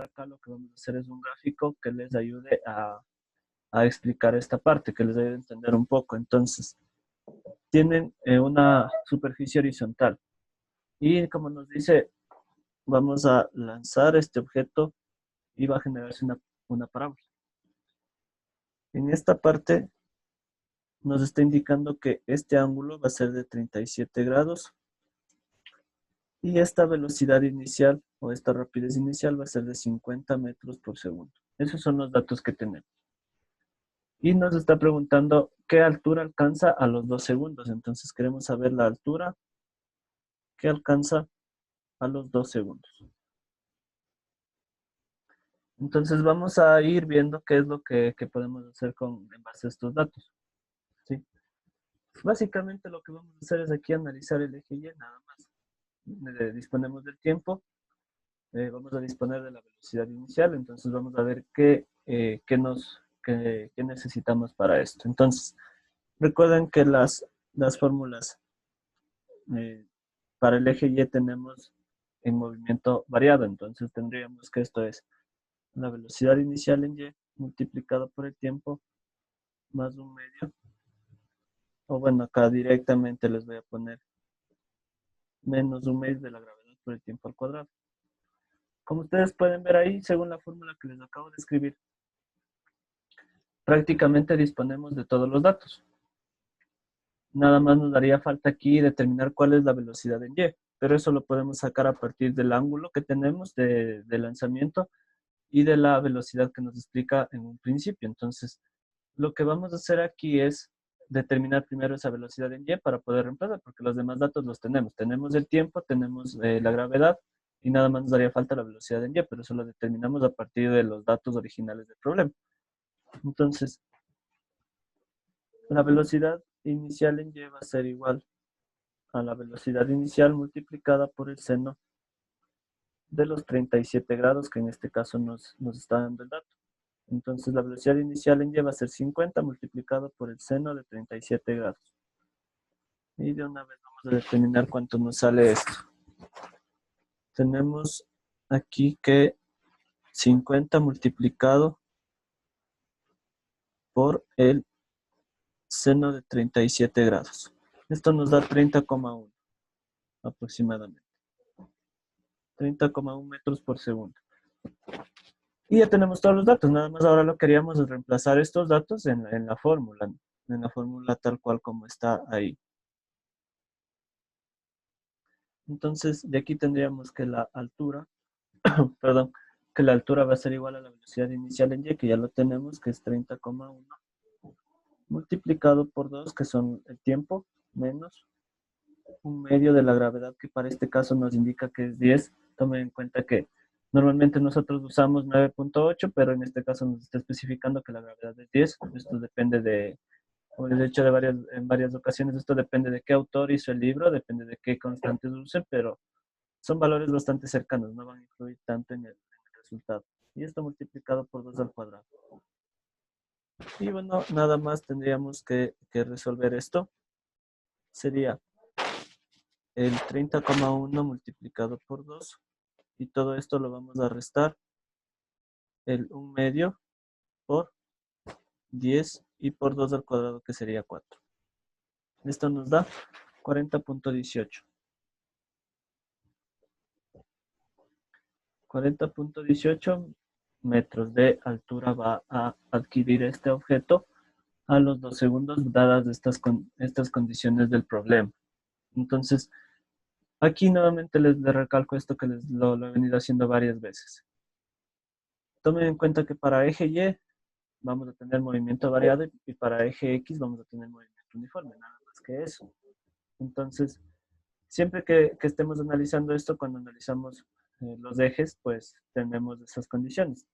acá lo que vamos a hacer es un gráfico que les ayude a explicar esta parte, que les ayude a entender un poco. Entonces, tienen una superficie horizontal y como nos dice, vamos a lanzar este objeto y va a generarse una parábola. En esta parte nos está indicando que este ángulo va a ser de 37 grados y esta velocidad inicial o esta rapidez inicial va a ser de 50 metros por segundo. Esos son los datos que tenemos. Y nos está preguntando qué altura alcanza a los 2 segundos. Entonces queremos saber la altura que alcanza a los 2 segundos. Entonces vamos a ir viendo qué es lo que podemos hacer en base a estos datos. ¿Sí? Básicamente lo que vamos a hacer es aquí analizar el eje Y nada más. Disponemos del tiempo, vamos a disponer de la velocidad inicial, entonces vamos a ver qué necesitamos para esto. Entonces, recuerden que las fórmulas para el eje Y tenemos en movimiento variado, entonces tendríamos que esto es la velocidad inicial en Y multiplicado por el tiempo más un medio, o bueno, acá directamente les voy a poner menos un medio de la gravedad por el tiempo al cuadrado. Como ustedes pueden ver ahí, según la fórmula que les acabo de escribir, prácticamente disponemos de todos los datos. Nada más nos daría falta aquí determinar cuál es la velocidad en Y, pero eso lo podemos sacar a partir del ángulo que tenemos de lanzamiento y de la velocidad que nos explica en un principio. Entonces, lo que vamos a hacer aquí es determinar primero esa velocidad en Y para poder reemplazar, porque los demás datos los tenemos. Tenemos el tiempo, tenemos la gravedad y nada más nos daría falta la velocidad en Y, pero eso lo determinamos a partir de los datos originales del problema. Entonces, la velocidad inicial en Y va a ser igual a la velocidad inicial multiplicada por el seno de los 37 grados, que en este caso nos está dando el dato. Entonces la velocidad inicial en Y va a ser 50 multiplicado por el seno de 37 grados. Y de una vez vamos a determinar cuánto nos sale esto. Tenemos aquí que 50 multiplicado por el seno de 37 grados. Esto nos da 30,1 aproximadamente. 30,1 metros por segundo. Y ya tenemos todos los datos, nada más ahora lo que queríamos es reemplazar estos datos en la fórmula tal cual como está ahí. Entonces, de aquí tendríamos que la altura, perdón, que la altura va a ser igual a la velocidad inicial en Y, que ya lo tenemos, que es 30,1, multiplicado por 2, que son el tiempo, menos un medio de la gravedad, que para este caso nos indica que es 10. Tomen en cuenta que normalmente nosotros usamos 9,8, pero en este caso nos está especificando que la gravedad es 10. Esto depende de, como les he dicho en varias ocasiones, esto depende de qué autor hizo el libro, depende de qué constantes use, pero son valores bastante cercanos, no van a influir tanto en el resultado. Y esto multiplicado por 2 al cuadrado. Y bueno, nada más tendríamos que resolver esto. Sería el 30,1 multiplicado por 2. Y todo esto lo vamos a restar el 1 medio por 10 y por 2 al cuadrado, que sería 4. Esto nos da 40,18. 40,18 metros de altura va a adquirir este objeto a los 2 segundos, dadas estas condiciones del problema. Entonces, aquí nuevamente les recalco esto que lo he venido haciendo varias veces. Tomen en cuenta que para eje Y vamos a tener movimiento variado y para eje X vamos a tener movimiento uniforme, nada más que eso. Entonces, siempre que estemos analizando esto, cuando analizamos los ejes, pues tenemos esas condiciones.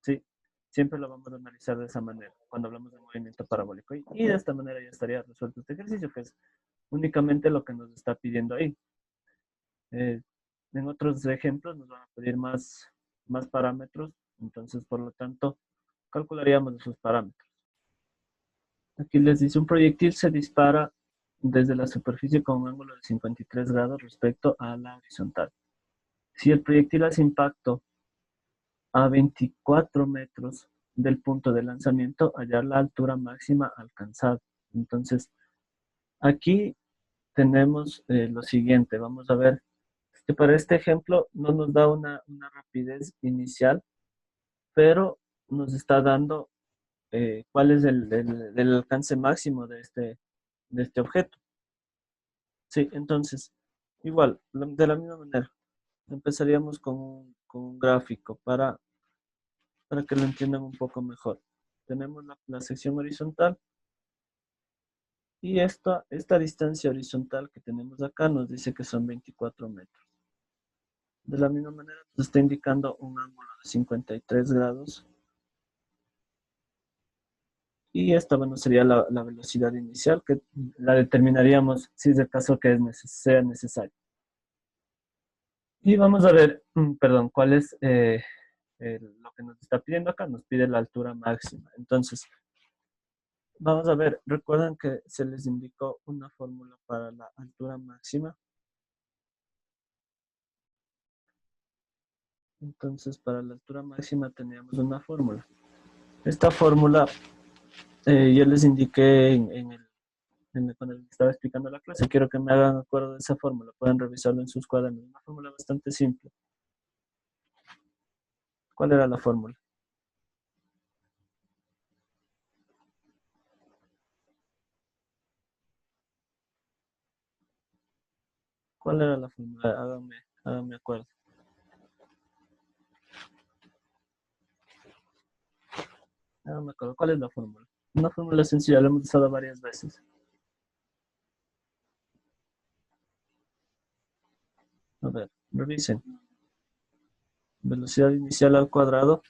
¿Sí? Siempre lo vamos a analizar de esa manera, cuando hablamos de movimiento parabólico. Y de esta manera ya estaría resuelto este ejercicio, que es únicamente lo que nos está pidiendo ahí. En otros ejemplos nos van a pedir más parámetros, entonces por lo tanto calcularíamos esos parámetros. Aquí les dice: un proyectil se dispara desde la superficie con un ángulo de 53 grados respecto a la horizontal. Si el proyectil hace impacto a 24 metros del punto de lanzamiento, hallar la altura máxima alcanzada. Entonces, aquí tenemos lo siguiente. Vamos a ver que para este ejemplo no nos da una rapidez inicial, pero nos está dando cuál es el alcance máximo de este objeto. Sí, entonces, igual, de la misma manera, empezaríamos con un gráfico para que lo entiendan un poco mejor. Tenemos la sección horizontal y esta distancia horizontal que tenemos acá nos dice que son 24 metros. De la misma manera, nos está indicando un ángulo de 53 grados. Y esta, bueno, sería la velocidad inicial que la determinaríamos si es el caso que sea necesario. Y vamos a ver, perdón, cuál es lo que nos está pidiendo acá. Nos pide la altura máxima. Entonces, vamos a ver, recuerdan que se les indicó una fórmula para la altura máxima. Entonces, para la altura máxima teníamos una fórmula. Esta fórmula yo les indiqué cuando les estaba explicando la clase. Quiero que me hagan acuerdo de esa fórmula. Pueden revisarlo en sus cuadernos. Una fórmula bastante simple. ¿Cuál era la fórmula? ¿Cuál era la fórmula? Háganme acuerdo. Háganme acuerdo. ¿Cuál es la fórmula? Una fórmula sencilla, la hemos usado varias veces. A ver, revisen. Velocidad inicial al cuadrado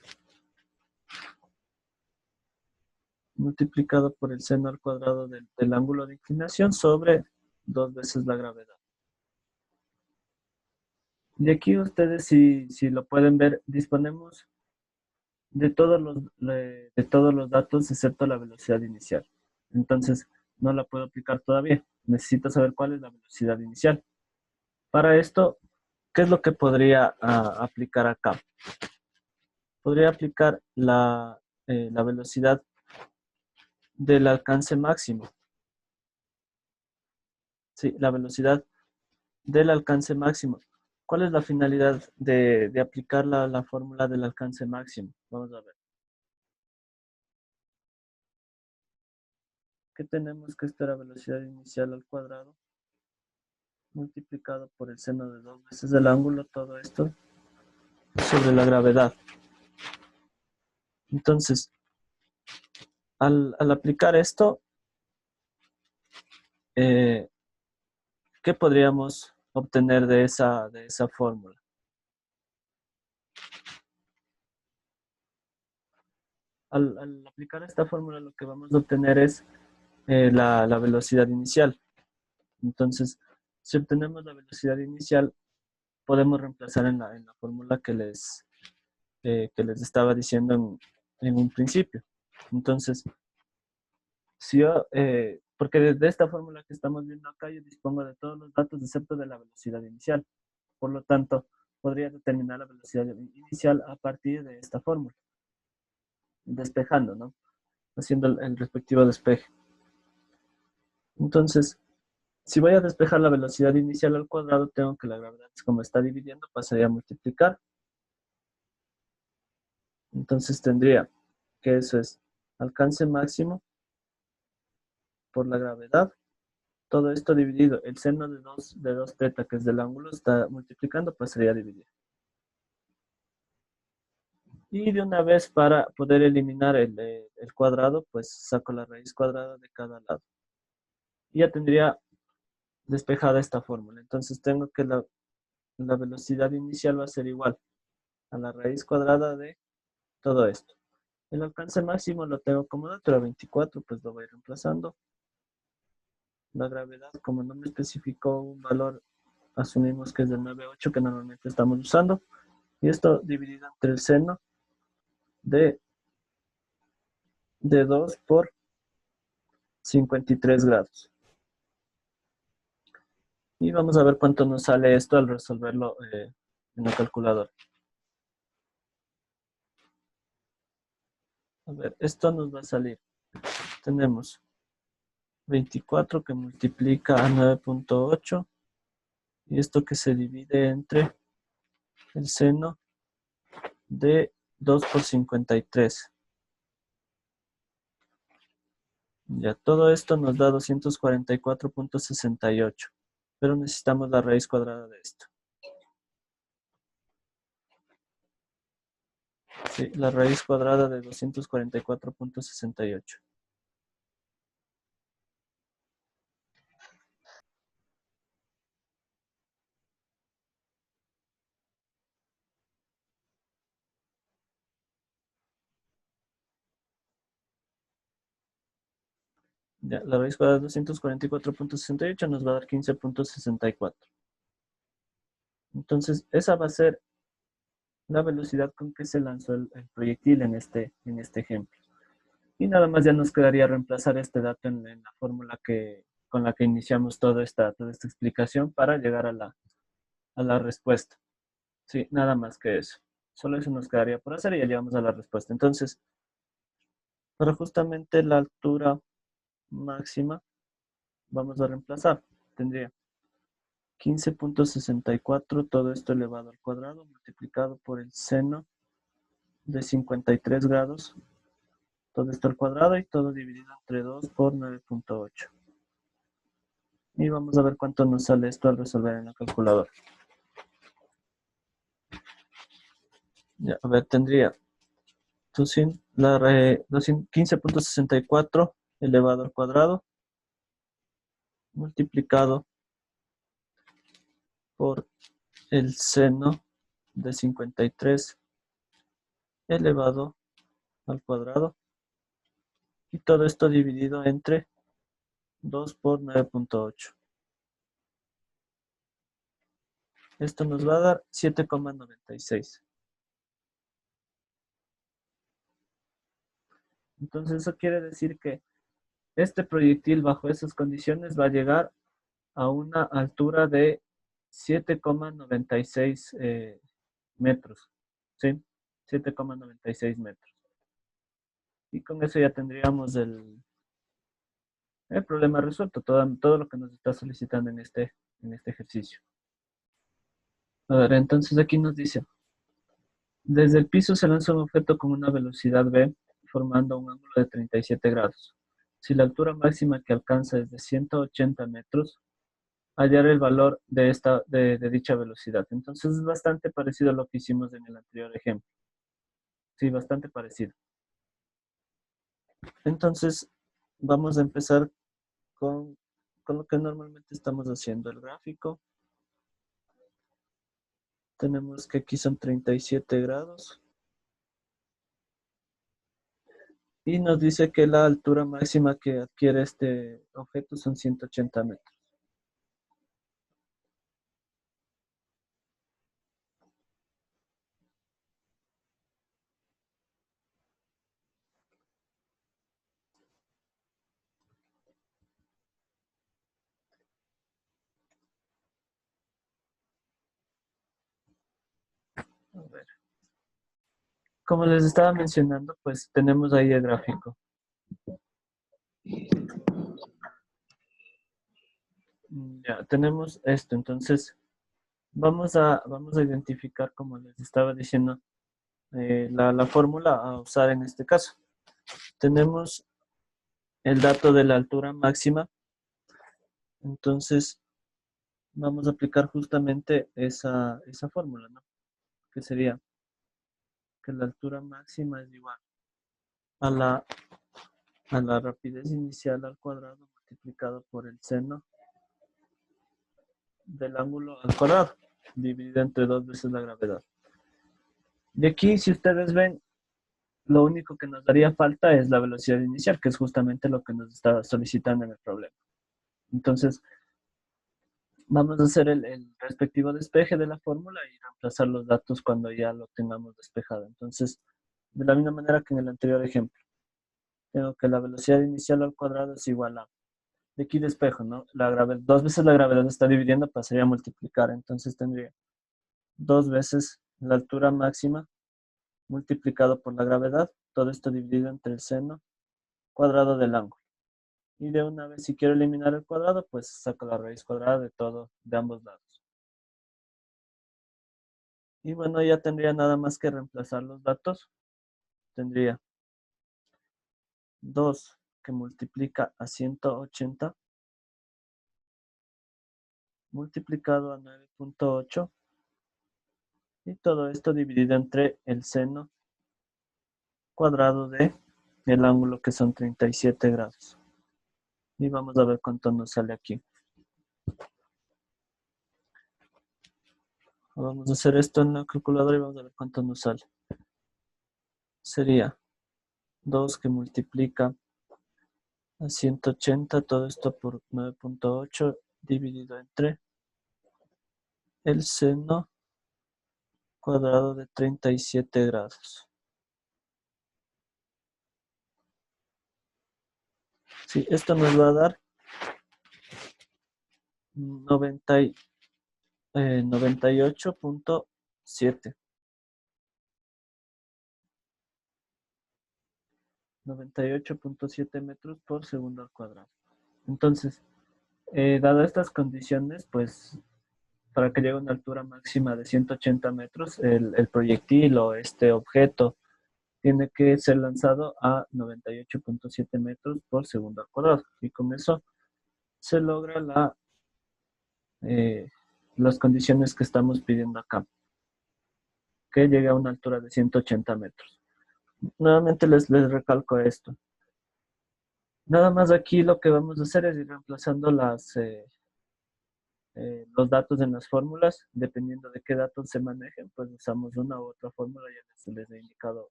multiplicado por el seno al cuadrado del ángulo de inclinación sobre 2 veces la gravedad. Y aquí ustedes, si lo pueden ver, disponemos de todos los datos excepto la velocidad inicial. Entonces, no la puedo aplicar todavía. Necesito saber cuál es la velocidad inicial. Para esto, ¿qué es lo que podría aplicar acá? Podría aplicar la velocidad del alcance máximo. Sí, la velocidad del alcance máximo. ¿Cuál es la finalidad de aplicar la fórmula del alcance máximo? Vamos a ver. ¿Qué tenemos que esta era velocidad inicial al cuadrado multiplicado por el seno de 2 veces el ángulo, todo esto sobre la gravedad? Entonces, al aplicar esto, eh, ¿qué podríamos obtener de esa fórmula? Al aplicar esta fórmula, lo que vamos a obtener es la velocidad inicial. Entonces, si obtenemos la velocidad inicial, podemos reemplazar en la fórmula que les estaba diciendo en un principio. Entonces, si yo, porque desde esta fórmula que estamos viendo acá, yo dispongo de todos los datos excepto de la velocidad inicial. Por lo tanto, podría determinar la velocidad inicial a partir de esta fórmula, despejando, ¿no? Haciendo el respectivo despeje. Entonces, si voy a despejar la velocidad inicial al cuadrado, tengo que la gravedad, como está dividiendo, pasaría a multiplicar. Entonces tendría que eso es alcance máximo por la gravedad. Todo esto dividido, el seno de 2 teta, que es del ángulo, está multiplicando, pasaría a dividir. Y de una vez, para poder eliminar el cuadrado, pues saco la raíz cuadrada de cada lado. Y ya tendría despejada esta fórmula. Entonces tengo que la velocidad inicial va a ser igual a la raíz cuadrada de todo esto. El alcance máximo lo tengo como dato, era 24, pues lo voy reemplazando. La gravedad, como no me especificó un valor, asumimos que es del 9,8 que normalmente estamos usando. Y esto dividido entre el seno de 2 por 53 grados. Y vamos a ver cuánto nos sale esto al resolverlo en la calculadora. A ver, esto nos va a salir. Tenemos 24 que multiplica a 9.8 y esto que se divide entre el seno de 2 por 53. Ya, todo esto nos da 244.68, pero necesitamos la raíz cuadrada de esto. Sí, la raíz cuadrada de 244.68. Ya, la raíz cuadrada de 244.68 nos va a dar 15.64. Entonces, esa va a ser la velocidad con que se lanzó el proyectil en este ejemplo. Y nada más ya nos quedaría reemplazar este dato en la fórmula con la que iniciamos toda esta explicación para llegar a la respuesta. Sí, nada más que eso. Solo eso nos quedaría por hacer y ya llegamos a la respuesta. Entonces, para justamente la altura máxima, vamos a reemplazar. Tendría 15.64, todo esto elevado al cuadrado, multiplicado por el seno de 53 grados, todo esto al cuadrado y todo dividido entre 2 por 9.8. Y vamos a ver cuánto nos sale esto al resolver en la calculadora. Ya, a ver, tendría 15.64 elevado al cuadrado multiplicado por el seno de 53 elevado al cuadrado y todo esto dividido entre 2 por 9.8. Esto nos va a dar 7,96. Entonces eso quiere decir que este proyectil bajo esas condiciones va a llegar a una altura de 7,96 metros. ¿Sí? 7,96 metros. Y con eso ya tendríamos el problema resuelto, todo lo que nos está solicitando en este ejercicio. A ver, entonces aquí nos dice, desde el piso se lanza un objeto con una velocidad v formando un ángulo de 37 grados. Si la altura máxima que alcanza es de 180 metros, hallar el valor de dicha velocidad. Entonces es bastante parecido a lo que hicimos en el anterior ejemplo. Sí, bastante parecido. Entonces vamos a empezar con lo que normalmente estamos haciendo, el gráfico. Tenemos que aquí son 37 grados. Y nos dice que la altura máxima que adquiere este objeto son 180 metros. A ver. Como les estaba mencionando, pues tenemos ahí el gráfico. Ya, tenemos esto. Entonces, vamos a identificar, como les estaba diciendo, la fórmula a usar en este caso. Tenemos el dato de la altura máxima. Entonces, vamos a aplicar justamente esa fórmula, ¿no? Que sería que la altura máxima es igual a la rapidez inicial al cuadrado multiplicado por el seno del ángulo al cuadrado, dividido entre 2 veces la gravedad. Y aquí, si ustedes ven, lo único que nos daría falta es la velocidad inicial, que es justamente lo que nos está solicitando en el problema. Entonces, vamos a hacer el respectivo despeje de la fórmula y reemplazar los datos cuando ya lo tengamos despejado. Entonces, de la misma manera que en el anterior ejemplo, tengo que la velocidad inicial al cuadrado es igual a, de aquí despejo, ¿no? La gravedad, 2 veces la gravedad está dividiendo, pasaría a multiplicar. Entonces tendría 2 veces la altura máxima multiplicado por la gravedad, todo esto dividido entre el seno cuadrado del ángulo. Y de una vez, si quiero eliminar el cuadrado, pues saco la raíz cuadrada de todo, de ambos lados. Y bueno, ya tendría nada más que reemplazar los datos. Tendría 2 que multiplica a 180 multiplicado a 9.8 y todo esto dividido entre el seno cuadrado de el ángulo, que son 37 grados. Y vamos a ver cuánto nos sale aquí. Vamos a hacer esto en la calculadora y vamos a ver cuánto nos sale. Sería 2 que multiplica a 180, todo esto por 9.8 dividido entre el seno cuadrado de 37 grados. Sí, esto nos va a dar 98.7. 98.7 metros por segundo al cuadrado. Entonces, dadas estas condiciones, pues para que llegue a una altura máxima de 180 metros, el proyectil o este objeto tiene que ser lanzado a 98.7 metros por segundo al cuadrado. Y con eso se logra las condiciones que estamos pidiendo acá, que llegue a una altura de 180 metros. Nuevamente les recalco esto. Nada más aquí lo que vamos a hacer es ir reemplazando los datos en las fórmulas. Dependiendo de qué datos se manejen, pues usamos una u otra fórmula. Ya les he indicado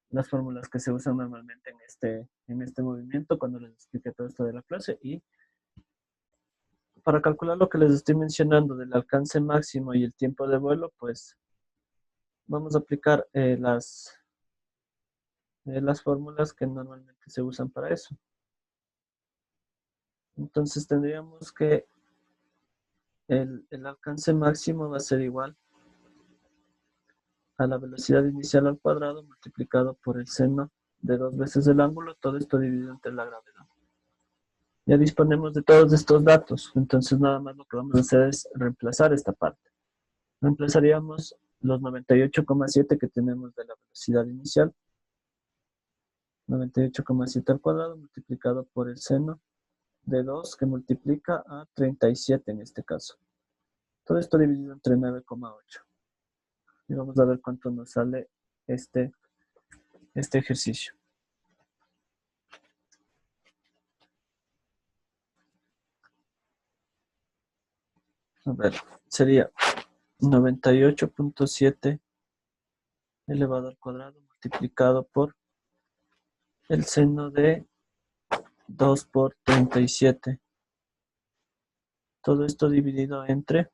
las fórmulas que se usan normalmente en este movimiento cuando les expliqué todo esto de la clase. Y para calcular lo que les estoy mencionando del alcance máximo y el tiempo de vuelo, pues vamos a aplicar las fórmulas que normalmente se usan para eso. Entonces tendríamos que el alcance máximo va a ser igual a la velocidad inicial al cuadrado multiplicado por el seno de 2 veces el ángulo, todo esto dividido entre la gravedad. Ya disponemos de todos estos datos, entonces nada más lo que vamos a hacer es reemplazar esta parte. Reemplazaríamos los 98,7 que tenemos de la velocidad inicial, 98,7 al cuadrado multiplicado por el seno de 2 que multiplica a 37 en este caso. Todo esto dividido entre 9,8. Y vamos a ver cuánto nos sale este ejercicio. A ver, sería 98.7 elevado al cuadrado multiplicado por el seno de 2 por 37. Todo esto dividido entre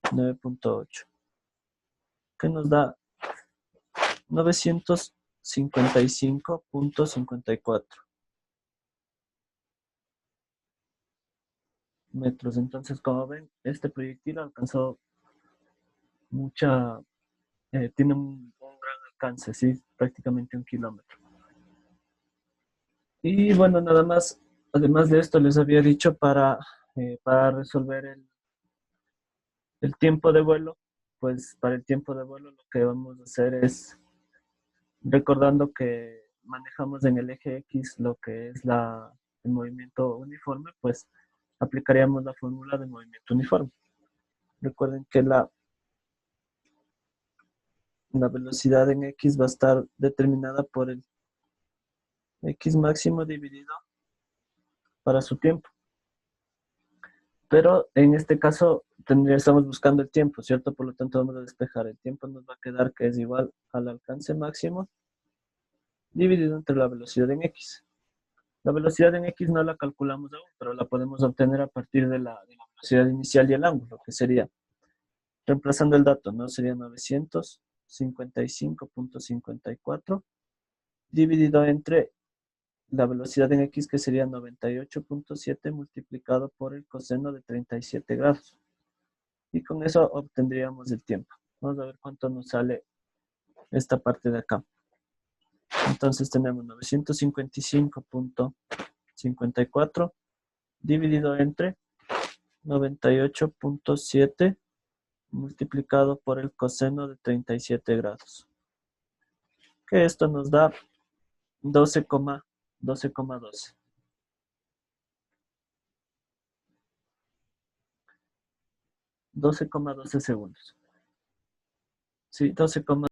9.8, que nos da 955.54 metros. Entonces, como ven, este proyectil alcanzó tiene un gran alcance, ¿sí? Prácticamente 1 kilómetro. Y bueno, nada más, además de esto, les había dicho para resolver el tiempo de vuelo, pues para el tiempo de vuelo lo que vamos a hacer es, recordando que manejamos en el eje X lo que es el movimiento uniforme, pues aplicaríamos la fórmula de movimiento uniforme. Recuerden que la velocidad en X va a estar determinada por el X máximo dividido para su tiempo. Pero en este caso estamos buscando el tiempo, ¿cierto? Por lo tanto vamos a despejar. El tiempo nos va a quedar que es igual al alcance máximo dividido entre la velocidad en X. La velocidad en X no la calculamos aún, pero la podemos obtener a partir de la velocidad inicial y el ángulo, que sería, reemplazando el dato, ¿no? Sería 955.54 dividido entre la velocidad en X, que sería 98.7 multiplicado por el coseno de 37 grados. Y con eso obtendríamos el tiempo. Vamos a ver cuánto nos sale esta parte de acá. Entonces tenemos 955.54 dividido entre 98.7 multiplicado por el coseno de 37 grados. Que esto nos da 12,12. 12,12 segundos. Sí, 12,12